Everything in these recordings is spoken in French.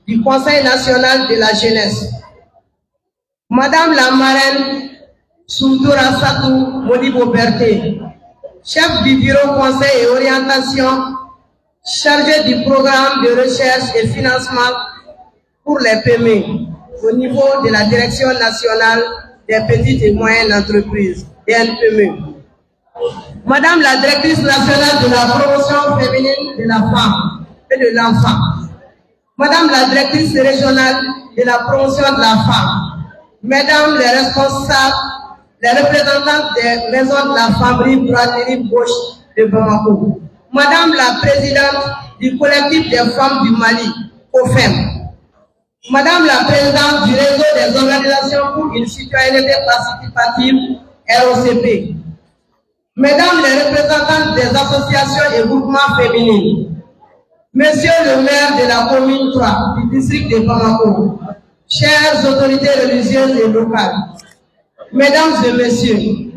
du Conseil national de la jeunesse. Madame la marraine Suntura Satou Modibo Berté, chef du bureau conseil et orientation, chargé du programme de recherche et financement pour les PME au niveau de la Direction nationale des petites et moyennes entreprises, DNPME. Madame la directrice nationale de la promotion féminine de la femme et de l'enfant. Madame la directrice régionale de la promotion de la femme. Mesdames les responsables, les représentants des maisons de la femme Rive Droite et Rive Gauche de Bamako. Madame la présidente du collectif des femmes du Mali, COFEM. Madame la présidente du réseau des organisations pour une citoyenneté participative, ROCP. Mesdames les représentantes des associations et groupements féminins. Monsieur le maire de la commune 3 du district de Bamako. Chères autorités religieuses et locales. Mesdames et messieurs,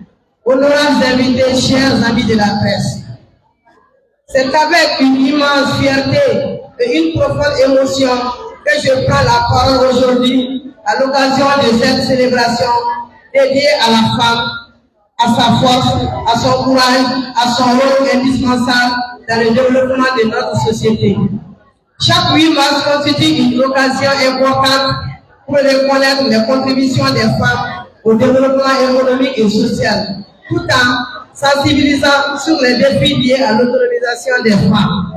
honorables invités, chers amis de la presse. C'est avec une immense fierté et une profonde émotion que je prends la parole aujourd'hui à l'occasion de cette célébration dédiée à la femme, à sa force, à son courage, à son rôle indispensable dans le développement de notre société. Chaque 8 mars constitue une occasion importante pour reconnaître les contributions des femmes au développement économique et social, tout en sensibilisant sur les défis liés à l'autonomisation des femmes.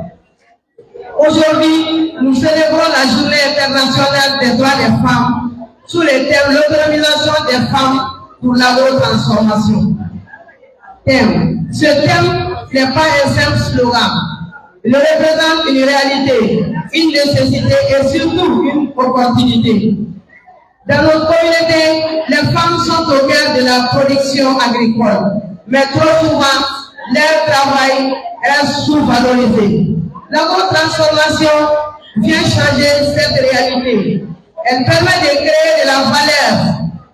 Aujourd'hui, nous célébrons la Journée internationale des droits des femmes sous le thème l'autonomisation des femmes pour l'agro-transformation. Ce thème n'est pas un simple slogan. Il représente une réalité, une nécessité et surtout une opportunité. Dans notre communauté, les femmes sont au cœur de la production agricole, mais trop souvent, leur travail reste sous-valorisé. L'agro-transformation vient changer cette réalité. Elle permet de créer de la valeur,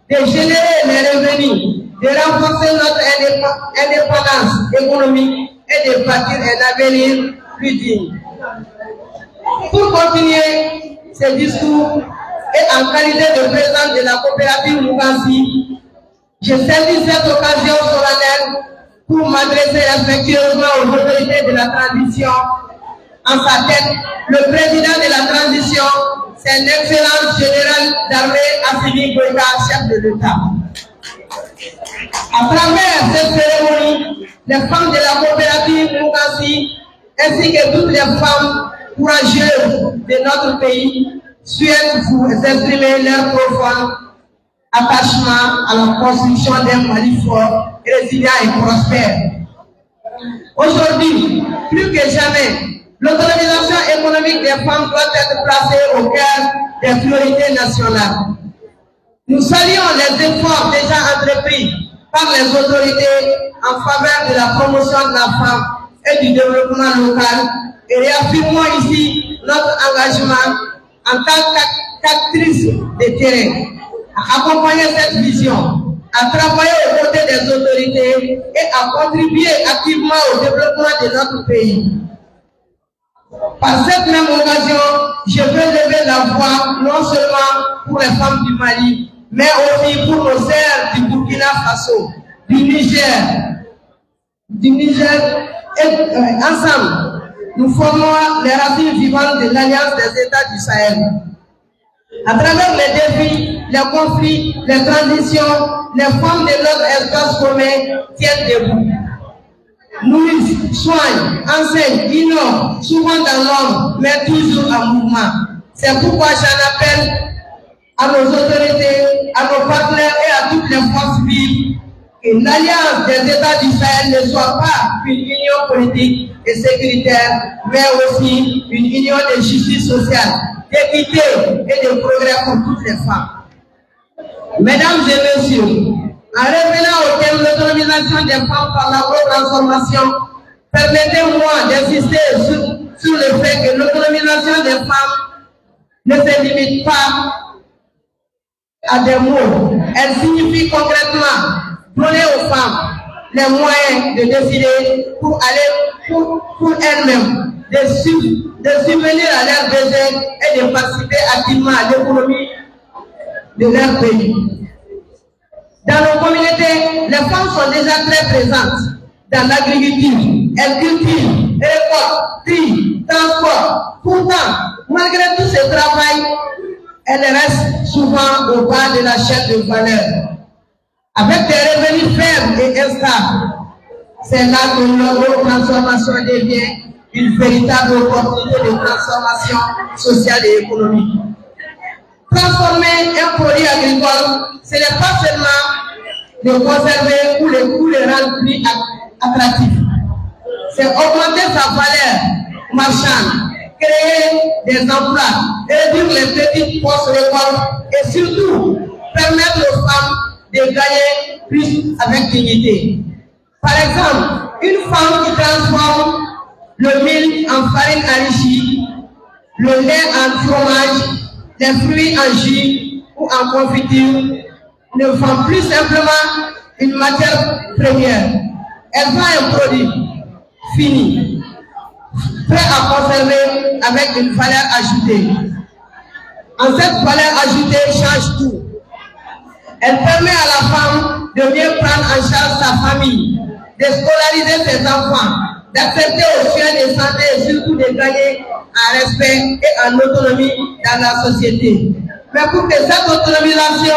de générer les revenus, de renforcer notre indépendance économique et de bâtir un avenir plus digne. Pour continuer ce discours et en qualité de président de la coopérative Mugansi, je saisis cette occasion solennelle pour m'adresser respectueusement aux autorités de la transition. En sa tête, le président de la transition, c'est un excellent général d'armée Assimi Goïta, chef de l'État. À travers cette cérémonie, les femmes de la coopérative Mugansi, ainsi que toutes les femmes courageuses de notre pays, souhaitent vous exprimer leur profond attachement à la construction d'un Mali fort, résilient et prospère. Aujourd'hui, plus que jamais, l'autonomisation économique des femmes doit être placée au cœur des priorités nationales. Nous saluons les efforts déjà entrepris par les autorités en faveur de la promotion de la femme et du développement local et réaffirmons ici notre engagement en tant qu'actrice de terrain à accompagner cette vision, à travailler aux côtés des autorités et à contribuer activement au développement de notre pays. Par cette même occasion, je veux lever la voix non seulement pour les femmes du Mali, mais aussi pour nos sœurs du Burkina Faso, du Niger. Et ensemble, nous formons les racines vivantes de l'Alliance des États du Sahel. À travers les défis, les conflits, les transitions, les femmes de notre espace commun tiennent debout. Nourrissent, soignent, enseignent, innovent, souvent dans l'ombre, mais toujours en mouvement. C'est pourquoi j'en appelle à nos autorités, à nos partenaires et à toutes les forces vives que l'Alliance des États du Sahel ne soit pas une union politique et sécuritaire, mais aussi une union de justice sociale, d'équité et de progrès pour toutes les femmes. Mesdames et messieurs, en revenant au thème de l'autonomisation des femmes par l'agro-transformation, permettez-moi d'insister sur le fait que l'autonomisation des femmes ne se limite pas à des mots. Elle signifie concrètement donner aux femmes les moyens de décider pour elles-mêmes, de subvenir à leurs besoins et et de participer activement à l'économie de leur pays. Dans nos communautés, les femmes sont déjà très présentes dans l'agriculture. Elles cultivent, récoltent, trient, transportent. Pourtant, malgré tout ce travail, elles restent souvent au bas de la chaîne de valeur. Avec des revenus faibles et instables, c'est là que leur transformation devient une véritable opportunité de transformation sociale et économique. Transformer un produit agricole, ce n'est pas seulement le conserver ou le rendre plus attractif. C'est augmenter sa valeur marchande, créer des emplois, réduire les petites post-récoltes et surtout permettre aux femmes de gagner plus avec dignité. Par exemple, une femme qui transforme le mil en farine enrichie, le lait en fromage, les fruits en jus ou en confiture, ne vend plus simplement une matière première. Elle vend un produit fini, prêt à conserver avec une valeur ajoutée. En cette valeur ajoutée change tout. Elle permet à la femme de mieux prendre en charge sa famille, de scolariser ses enfants, d'accepter aux soins de santé et surtout de gagner en respect et en autonomie dans la société. Mais pour que cette autonomisation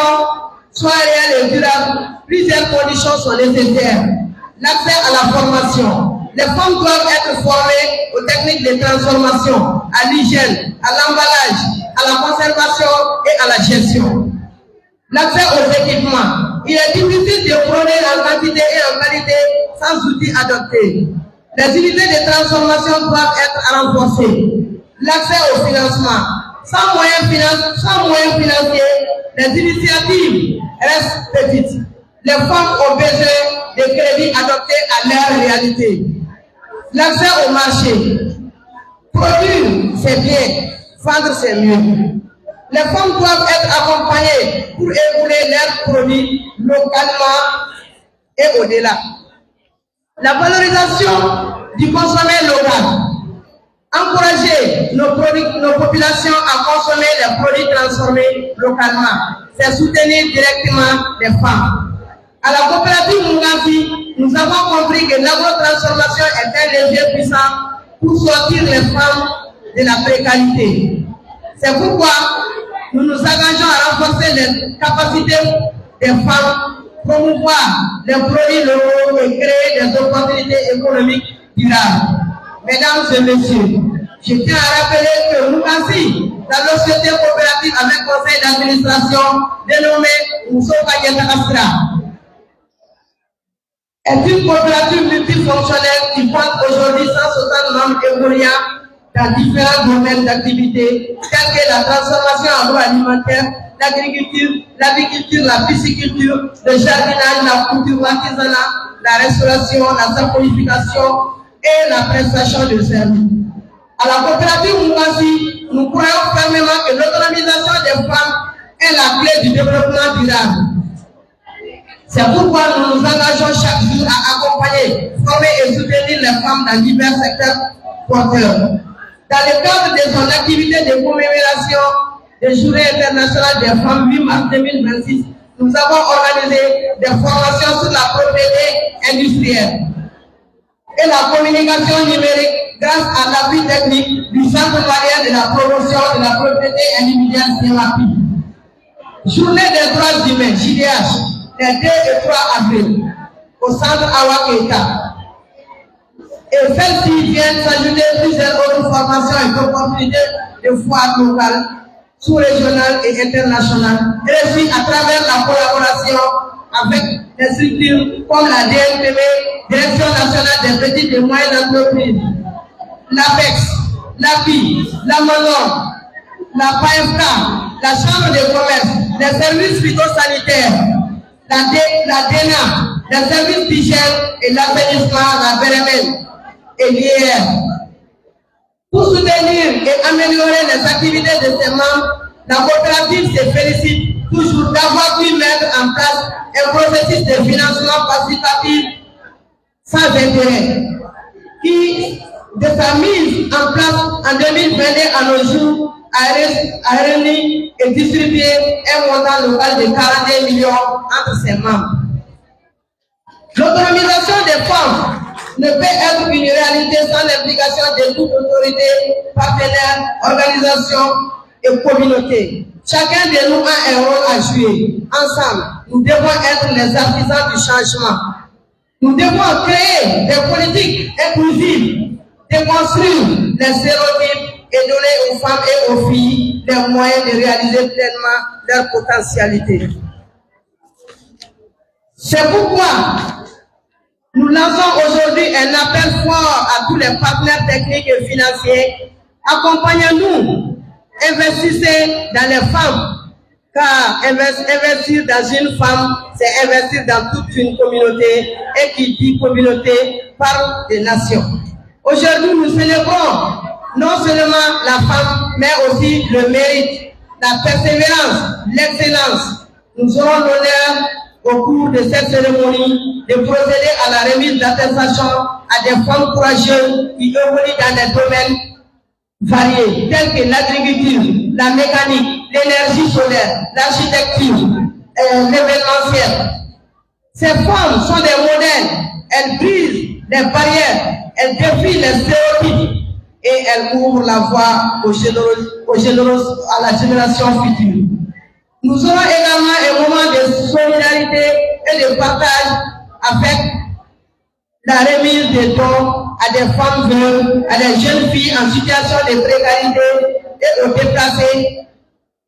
soit réelle et durable, plusieurs conditions sont nécessaires. L'accès à la formation. Les femmes doivent être formées aux techniques de transformation, à l'hygiène, à l'emballage, à la conservation et à la gestion. L'accès aux équipements. Il est difficile de produire en quantité et en qualité sans outils adoptés. Les unités de transformation doivent être renforcées. L'accès au financement. Sans moyens financiers, les initiatives restent petites. Les femmes ont besoin de crédits adaptés à leur réalité. L'accès au marché. Produire, c'est bien. Vendre, c'est mieux. Les femmes doivent être accompagnées pour écouler leurs produits localement et au-delà. La valorisation du consommé local. Encourager nos populations à consommer les produits transformés localement. C'est soutenir directement les femmes. À la coopérative Mungafi, nous avons compris que l'agro-transformation est un levier puissant pour sortir les femmes de la précarité. C'est pourquoi nous nous engageons à renforcer les capacités des femmes, promouvoir les produits locaux et créer des opportunités économiques durables. Mesdames et messieurs, je tiens à rappeler que Mungafi, la société coopérative avec conseil d'administration dénommé Moussoufa Astra, est une coopérative multifonctionnelle qui compte aujourd'hui 160 membres évoluant dans différents domaines d'activité tels que la transformation agroalimentaire, l'agriculture, la pisciculture, le jardinage, la culture, l'artisanat, la restauration, la saponification et la prestation de services. À la coopérative Mungafi, nous croyons fermement que l'autonomisation des femmes est la clé du développement durable. C'est pourquoi nous nous engageons chaque jour à accompagner, former et soutenir les femmes dans divers secteurs porteurs. Dans le cadre de son activité de commémoration des Journées internationales des femmes 8 mars 2026, nous avons organisé des formations sur la propriété industrielle et la communication numérique grâce à l'appui technique du Centre malien de la promotion de la propriété individuelle CEMAPI. Journée des droits humains, JDH, les 2 et 3 avril, au centre Awaketa. Et celles-ci viennent s'ajouter plusieurs autres formations et opportunités de foires locales, sous-régionales et internationales, et aussi à travers la collaboration avec des structures comme la DNPB, Direction nationale des petites et moyennes entreprises, l'APEX, l'API, la MANOR, la PAFK, la Chambre de commerce, les services phytosanitaires, la DENA, les services d'hygiène et l'assainissement, la BRMN et l'IR. Pour soutenir et améliorer les activités de ses membres, la coopérative se félicite toujours d'avoir pu mettre en place un processus de financement participatif sans intérêt, qui, de sa mise en place en 2022 à nos jours, a réuni et distribué un montant local de 41 millions entre ses membres. L'autonomisation des femmes ne peut être une réalité sans l'implication de toute autorité, partenaires, organisations et communautés. Chacun de nous a un rôle à jouer. Ensemble, nous devons être les artisans du changement. Nous devons créer des politiques inclusives, déconstruire les stéréotypes et donner aux femmes et aux filles les moyens de réaliser pleinement leur potentialité. C'est pourquoi nous lançons aujourd'hui un appel fort à tous les partenaires techniques et financiers. Accompagnez-nous, investissez dans les femmes, car investir dans une femme, c'est investir dans toute une communauté, et qui dit communauté parle des nations. Aujourd'hui, nous célébrons non seulement la femme, mais aussi le mérite, la persévérance, l'excellence. Nous aurons l'honneur au cours de cette cérémonie de procéder à la remise d'attestation à des femmes courageuses qui évoluent dans des domaines variés, tels que l'agriculture, la mécanique, l'énergie solaire, l'architecture, l'événementiel. Ces femmes sont des modèles, elles brisent les barrières, elles défient les stéréotypes et elles ouvrent la voie à la génération future. Nous aurons également un moment de solidarité et de partage avec la remise de dons à des femmes veuves, à des jeunes filles en situation de précarité et aux déplacés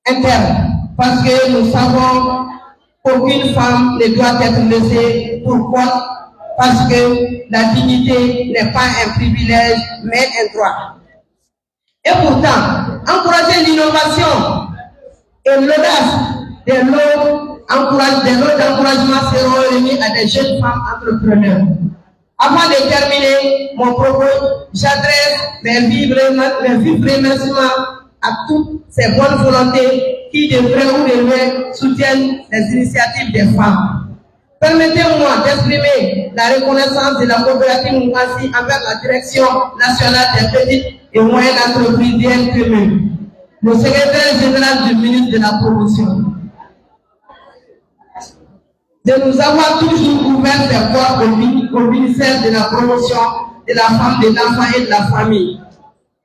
internes. Parce que nous savons qu'aucune femme ne doit être laissée. Pourquoi? Parce que la dignité n'est pas un privilège, mais un droit. Et pourtant, encourager l'innovation et l'audace des lots d'encouragement seront remis à des jeunes femmes entrepreneurs. Avant de terminer mon propos, j'adresse mes vifs remerciements à toutes ces bonnes volontés qui, de près ou de loin, soutiennent les initiatives des femmes. Permettez-moi d'exprimer la reconnaissance de la coopérative Moumassi envers la Direction nationale des petites et moyennes entreprises DNPME, le secrétaire général du ministre de la Promotion, de nous avoir toujours ouvert ses portes au ministère de la Promotion de la femme, de l'enfant et de la famille,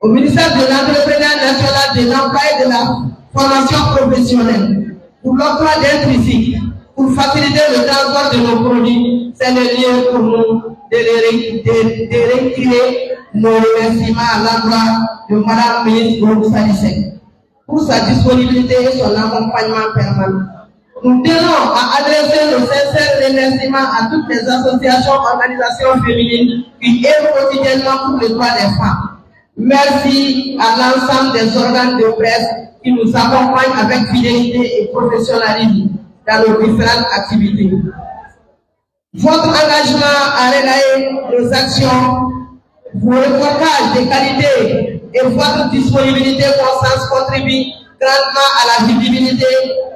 au ministère de l'Entrepreneuriat national, de l'emploi et de la formation professionnelle, pour l'octroi d'un tricycle, pour faciliter le transport de nos produits. C'est le lieu pour nous de retirer nos remerciements à l'endroit de Mme ministre Gourou Salissek pour sa disponibilité et son accompagnement permanent. Nous tenons à adresser nos sincères remerciements à toutes les associations, organisations féminines qui œuvrent quotidiennement pour les droits des femmes. Merci à l'ensemble des organes de presse qui nous accompagnent avec fidélité et professionnalisme dans nos différentes activités. Votre engagement à relayer nos actions, vos reportages de qualité et votre disponibilité constante contribuent grandement à la visibilité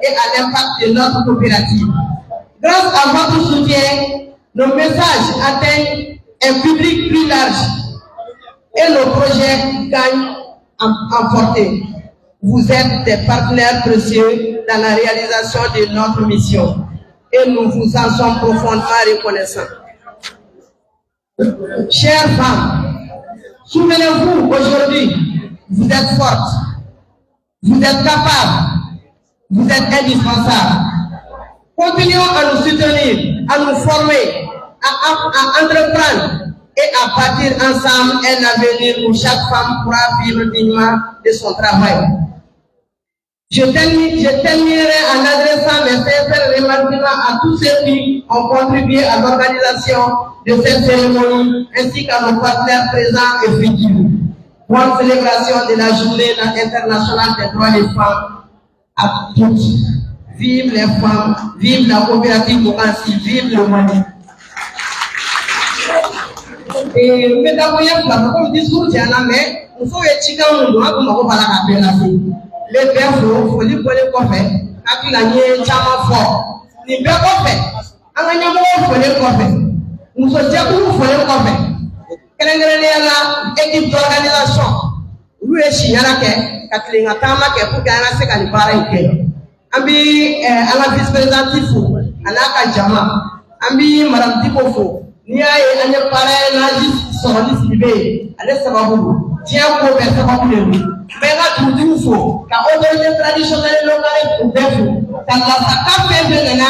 et à l'impact de notre coopérative. Grâce à votre soutien, nos messages atteignent un public plus large et nos projets gagnent en portée. Vous êtes des partenaires précieux dans la réalisation de notre mission et nous vous en sommes profondément reconnaissants. Chères femmes, souvenez-vous aujourd'hui, vous êtes fortes, vous êtes capables, vous êtes indispensables. Continuons à nous soutenir, à nous former, à entreprendre et à bâtir ensemble un avenir où chaque femme pourra vivre dignement de son travail. Je terminerai en adressant mes sincères remerciements à tous ceux qui ont contribué à l'organisation de cette cérémonie, ainsi qu'à nos partenaires présents et futurs. Bonne célébration de la journée internationale des droits des femmes à toutes. Vive les femmes, vive la coopérative Moumassi, vive le Mali. Et mesdames, comme discours, j'ai un mais il faut que tu aies les pères faut lui coller coffre, à la nier chama fort. Les pères coffre, à la nier faut les coffre. Nous sommes déjà pour les coffre. Quelle est la équipe d'organisation? ulu ye signala kɛ ka tilenga taama kɛ pour que an ka se ka nin baara in kɛ an bi an ka vice présidente fo a n'a ka jama an bi madame Diko fo n'i y'a ye an ye parrainage sɔrɔli Sidibe ye ale sababu diɲɛ ko bɛɛ sababu de don n bɛ n ka dugutigiw fo ka autorité traditionnelle locale u bɛɛ fo ka lasaka fɛn fɛn nana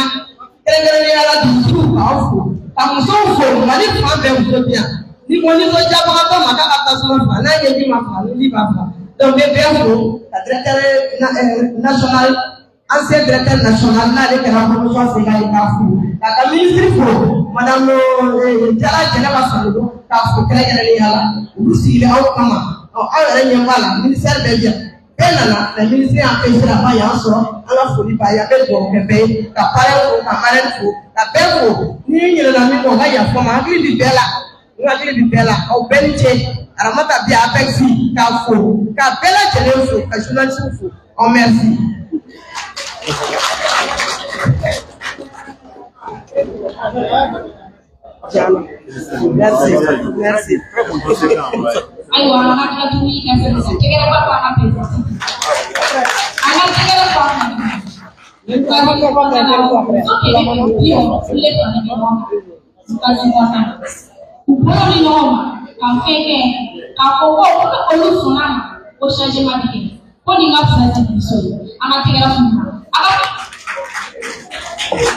kɛrɛnkɛrɛnnenya la dugutigiw k'aw fo ka musow fo Mali fan bɛɛ muso bi yan ni ko nisɔndiyabagatɔ ma k'a ka tasuma faga n'a ɲɛji ma faga ni ji b'a faga donc n bɛ bɛɛ fo ka directeur national ancien directeur national n'ale kɛra promotion sega ye k'a fo k'a ka ministre fo madame Jara Jɛnɛba Sanogo k'a fo kɛrɛnkɛrɛnnenya la olu sigilen aw kama aw yɛrɛ ɲɛ b'a la ministère bɛɛ yan bɛɛ nana mais ministre y'an pese la ba y'an sɔrɔ an ka foli b'a ye an bɛ dugawu kɛ bɛɛ ye ka parrain fo ka marraine fo ka bɛɛ fo ni ɲinɛna min kɔ n ka yafa n ma hakili bi bɛɛ la n hakili bi bɛɛ la aw bɛɛ ni ce Aramata bi APEX k'a fo ka bɛɛ lajɛlen fo ka journaliste fo aw merci. Merci. Merci. Ayo, anak-anak tumi kan bisa. Kira apa anak itu? Anak kira apa?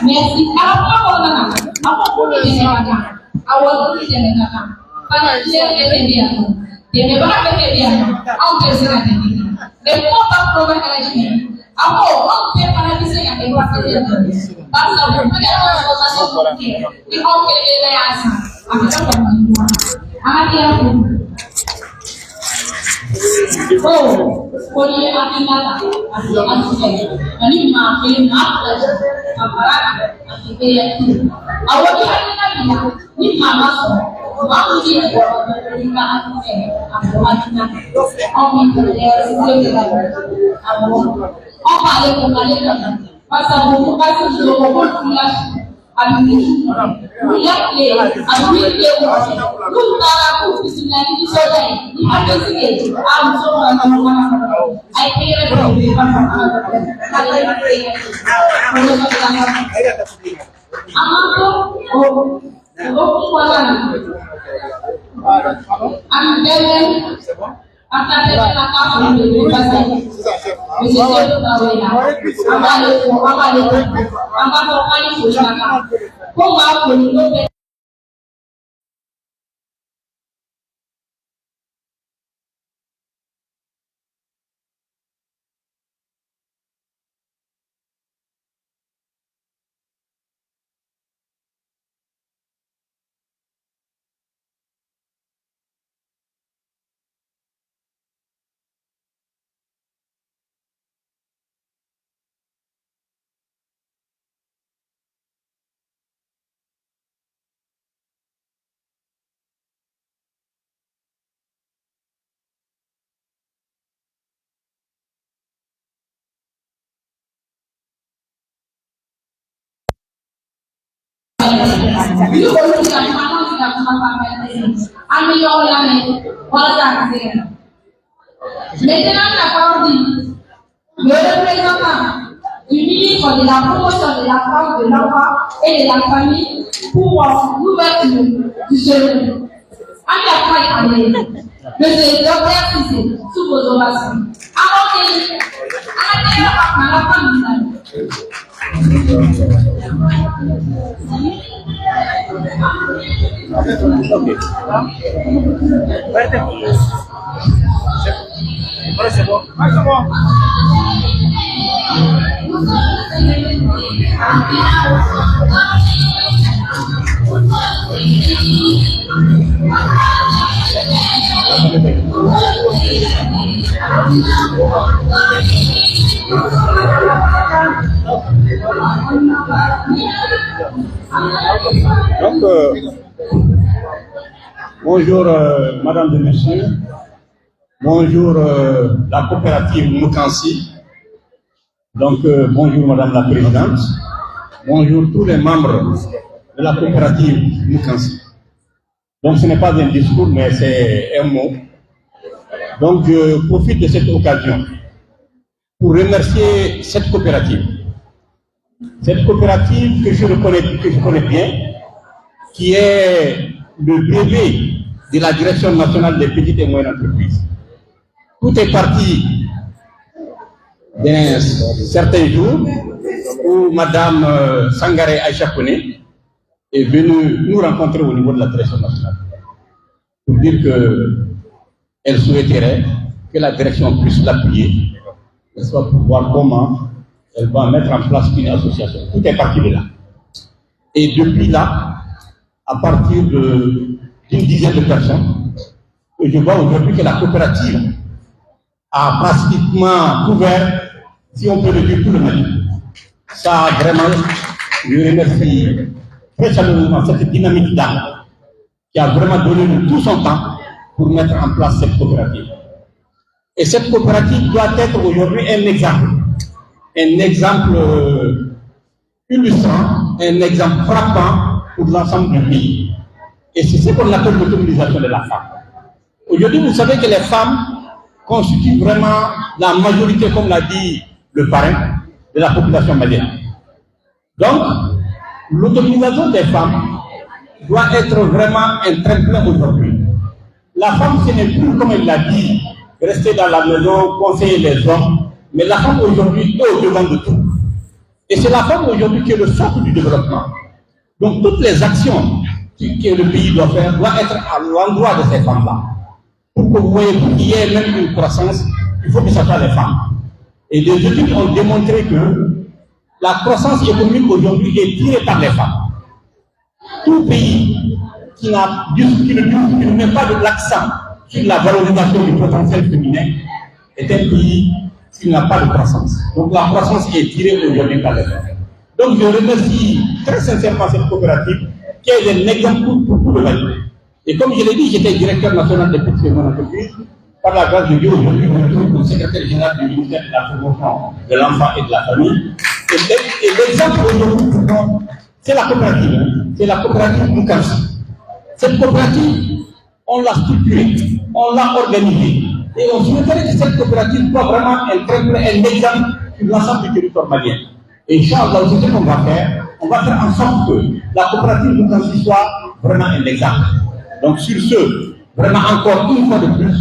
Merci. Apa orang apa pun dia awal pun dia nak. Karena dia dia berapa dia awak terserah dia. Lepas apa program ini? Awak para bisa yang berbuat dia. Bangsa berbagai organisasi mungkin. Di awak kerja asa. Apa yang anak dia pun. Oh, kali akhirnya ini maafin aparat akhirnya awak akhirnya ini mama mau dia terima akhirnya balik kembali pasal buku pasal dulu abis lihat dia lupa aku sebenarnya di sana ini ada sih semua orang I kira lebih ini kalau tidak mana tidak sampai ambil orang orang kasih. Maintenant la parole dit le représentant du ministre de la promotion de la femme, de l'enfant et de la famille pour l'ouverture du jeune. En la fin de Monsieur le Dr Cissé, sous vos ovations. Avant la femme. Ahora c'est bon. C'est bon. Donc, bonjour Madame et Messieurs, bonjour la coopérative Moukansi, donc bonjour Madame la Présidente, bonjour tous les membres de la coopérative Moukansi. Donc ce n'est pas un discours mais c'est un mot. Donc je profite de cette occasion pour remercier cette coopérative. Cette coopérative que je connais bien, qui est le bébé de la Direction nationale des petites et moyennes entreprises. Tout est parti d'un certain jour où Madame Sangaré Aïcha Kone est venue nous rencontrer au niveau de la Direction nationale pour dire qu'elle souhaiterait que la direction puisse l'appuyer, soit pour voir comment elle va mettre en place une association. Tout est parti de là. Et depuis là, à partir d'une dizaine de personnes, je vois aujourd'hui que la coopérative a pratiquement couvert, si on peut le dire, tout le Mali. Ça, vraiment, je remercie très chaleureusement cette dynamique-là qui a vraiment donné de tout son temps pour mettre en place cette coopérative. Et cette coopérative doit être aujourd'hui un exemple illustrant, un exemple frappant pour l'ensemble du pays. Et c'est ce qu'on appelle l'autonomisation de la femme. Aujourd'hui, vous savez que les femmes constituent vraiment la majorité, comme l'a dit le parrain, de la population malienne. Donc, l'autonomisation des femmes doit être vraiment un tremplin aujourd'hui. La femme, ce n'est plus, comme elle l'a dit, rester dans la maison, conseiller les hommes, mais la femme aujourd'hui est au-devant de tout. Et c'est la femme aujourd'hui qui est le socle du développement. Donc, toutes les actions que le pays doit faire doivent être à l'endroit de ces femmes-là. Pour que vous voyez qu'il y ait même une croissance, il faut que ce soit les femmes. Et les études ont démontré que la croissance économique aujourd'hui est tirée par les femmes. Tout pays qui ne met pas de l'accent sur la valorisation du potentiel féminin est un pays qui n'a pas de croissance. Donc la croissance est tirée aujourd'hui par les femmes. Donc je remercie très sincèrement cette coopérative qui est un exemple pour tout le Mali. Et comme je l'ai dit, j'étais directeur national des petites et moyennes entreprises. Par la grâce de Dieu, aujourd'hui, je me trouve comme secrétaire général du ministère de la promotion de l'enfant et de la famille. Et l'exemple aujourd'hui, c'est la coopérative. C'est la coopérative Moukansi. Cette coopérative, on l'a structurée, on l'a organisée. Et on souhaiterait que cette coopérative soit vraiment un exemple sur l'ensemble du territoire malien. Et Inch'Allah, c'est ce qu'on va faire. On va faire en sorte que la coopérative Moukansi soit vraiment un exemple. Donc sur ce, vraiment encore une fois de plus,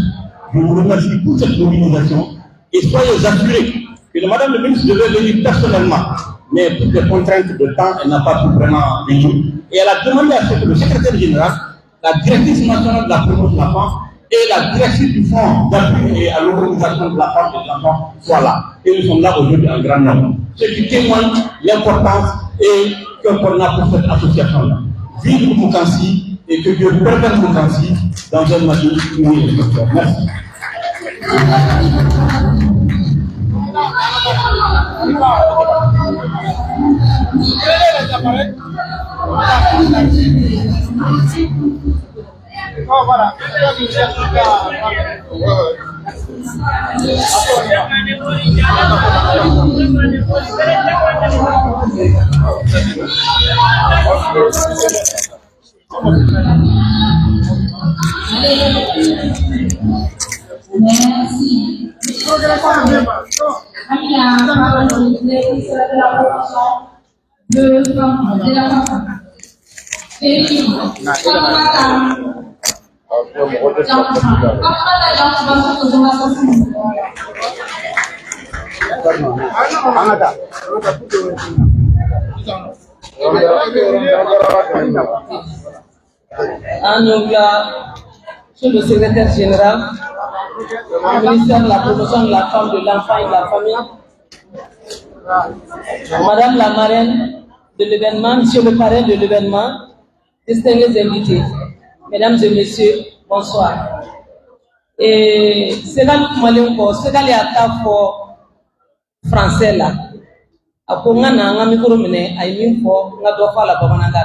je vous remercie pour cette mobilisation et soyez assurés que Madame le ministre devait venir personnellement, mais pour des contraintes de temps, elle n'a pas pu vraiment venir. Et elle a demandé à ce que le secrétaire général, la directrice nationale de la promotion de la femme et la directrice du fonds d'appui à l'organisation de la femme et de l'enfant soient là. Et nous sommes là aujourd'hui en grand nombre. Ce qui témoigne l'importance et qu'on a pour cette association-là. Vive Moukansi et que Dieu permette Moukansi dans un Mali où il est. Merci. Oh, voilà. Merci. Sur le secrétaire général du ministère de la promotion de la femme, de l'enfant et de la famille, Madame la marraine de l'événement, Monsieur le parrain de l'événement, distingués invités, Mesdames et Messieurs, bonsoir. Et c'est là que c'est là que français là. Ako nga na nga mikoro mine ay min fo nga do fa la bamananga.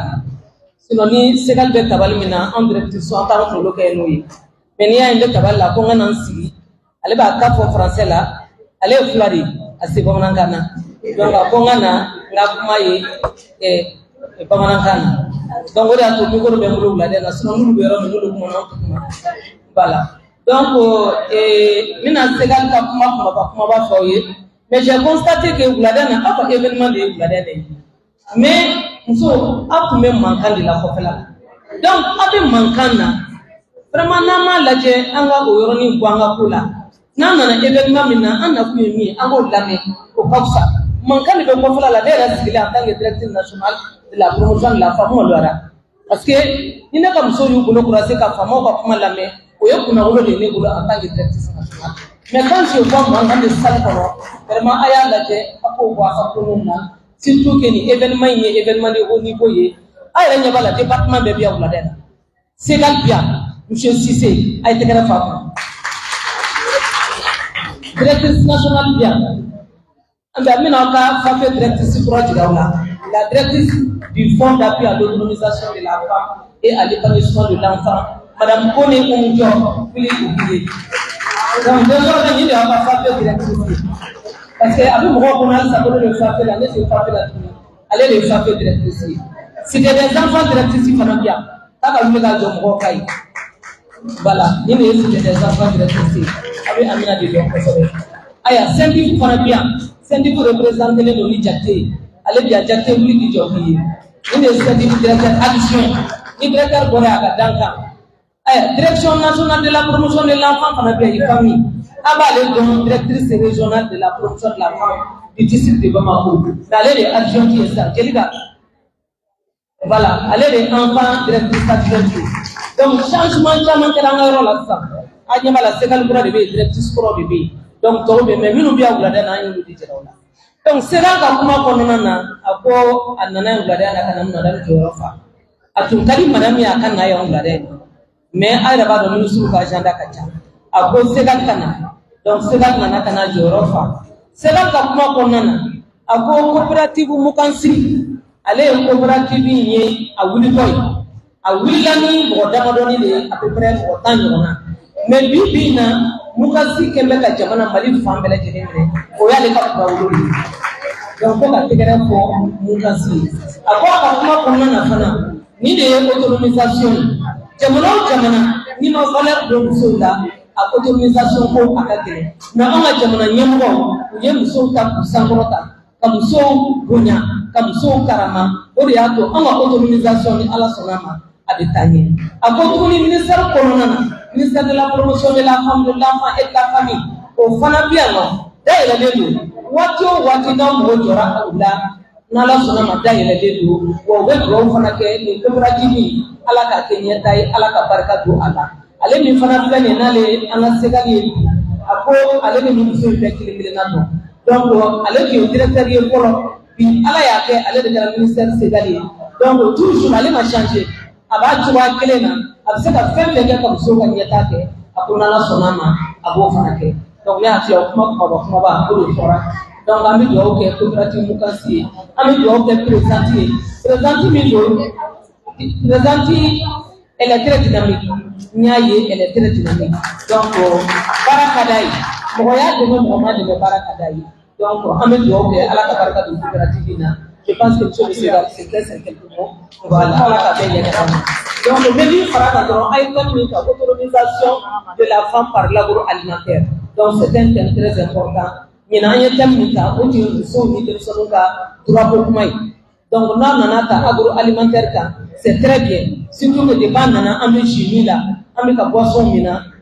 Sinon ni segal be tabal mina en direct so anta ko lo kay noyi. Mais ni ay le tabal la ko nga nan sigi. Ale ba ka fo français la, ale flari asi bamananga na. Donc ako nga na nga kuma yi bamananga na. Donc ora to mikoro be ngulu la de na sinon ngulu be ro ngulu kuma na kuma. Voilà. Donc, mina segal ka kuma ba foye. Mais j'ai constaté que Wuladen n'a pas événement de Wuladen. Mais, nous avons même manquant de la population. Donc, avec manquant là, vraiment, nama laje anga oyoroni buanga kula. Nana événement mina, anga kuyemi, anga lame, au Kapsa. Manquant de la population, la DRS, il est en tant que directeur national de la promotion de la femme au Loira. Parce que, il n'est comme ça, il y a une courage qui a fait mal la main. En tant que directrice nationale. Mais quand je vois dans les salles, vraiment, il y a la surtout que l'événement est événement de haut niveau. Il y a le département de Bia Wuladen. C'est bien, M. Sissé a été femme. Directrice nationale bien. La directrice la directrice du Fonds d'appui à l'autonomisation de la femme et à l'épanouissement de l'enfant. Madame Kone Oumdior, puis oublié. Donc, désormais, il n'y a pas fait directrice. Parce qu'avec mon journal, ça peut le faire l'année, c'est pas fait la tournée. Allez le faire directrice. Si des enfants directrices, il faut bien. Quand on me dit voilà, il y a des enfants directrices. Avec Amina de Lyon. Aya, syndic pour bien. Syndic pour représenter les non-idjactés. Allez bien, Jacté, oui, qui joue. Il y a des syndics directeurs addition. Il y a des directeurs Boréaga, Danka. Direction nationale de la promotion de l'enfant pour la famille. Abalé donc directrice régionale de la promotion de la femme du district de Bamako. Allez les adjoints qui est ça. Voilà, allez les enfants directrice adjoints. Donc changement qui a manqué dans le rôle là. Agnama la seconde de directrice pro de B. Donc tout le même nous bien Wuladen a eu le digital. Donc c'est là qu'on a connu ako anana Wuladen a kanam na dans Jorofa. Atumkali madame ya kan na ya Wuladen. Mais aïe d'abord de nous sur l'agenda kacha. À cause de kana. Donc c'est là qu'on a kana Jorofa. C'est là qu'on a à cause coopérative Mukansi. Allez une coopérative ni à Wulitoy. À Wulani pour d'abandonner à peu près autant de gens. Mais bibina Mukansi kembeka jamana mali femme belle jene. Oya le cap Wuloli. Donc on a tegere pour Mukansi. À quoi qu'on a fana. Ni de autonomisation. Jamana ni ma valeur de musola a autonomisation ko akakele na anga jamana nyembo ye muso ta kusangorota ka muso gonya ka muso karama ori ato anga autonomisation ni ala sonama abetanye akotumuni ministère kolonana ministère de la promotion de la femme de l'enfant et de la famille o fana biano daila lelo wati na mo jora ala nala sonama daila lelo wo webro fana ke ni coopérative ala ka kenya tai ala ka barka do ala ale min fana filɛ n'ale an ka segali ye a ko ale ni muso bɛɛ kelen-kelenna dɔn donc ale qui est directeur ye fɔlɔ bi ala y'a kɛ ale de kɛra ministère segali ye donc toujours ale ma changer a b'a cogoya kelen na a bɛ se ka fɛn bɛɛ kɛ ka muso ka ɲɛta kɛ a ko n'ala sɔnna ma a b'o fana kɛ donc ne y'a f'i ye kumaba o de fɔra donc an bɛ dugawu kɛ coopérative Mukansi ye an bɛ dugawu kɛ présidente ye présidente min don présidente elle est très dynamique. Elle est très dynamique. Donc, Barakadaï, Moya de moment de Barakadaï. Donc, Ahmed Diop, à la Baraka de coopérative, je pense que c'est quelques mots. Voilà, à la donc, le menu Farakadron a été l'autonomisation de la femme par l'agroalimentaire. Donc, c'est un thème très important. Il y a un thème qui a été donc, agroalimentaire, c'est très bien. Surtout que des bandes, on a chimie là, on a boisson,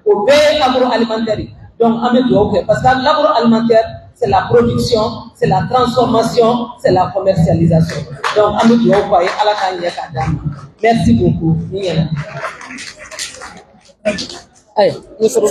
au pays agroalimentaire. Donc, on a parce que l'agroalimentaire, c'est la production, c'est la transformation, c'est la commercialisation. Donc, on a merci beaucoup. Allez, nous serons.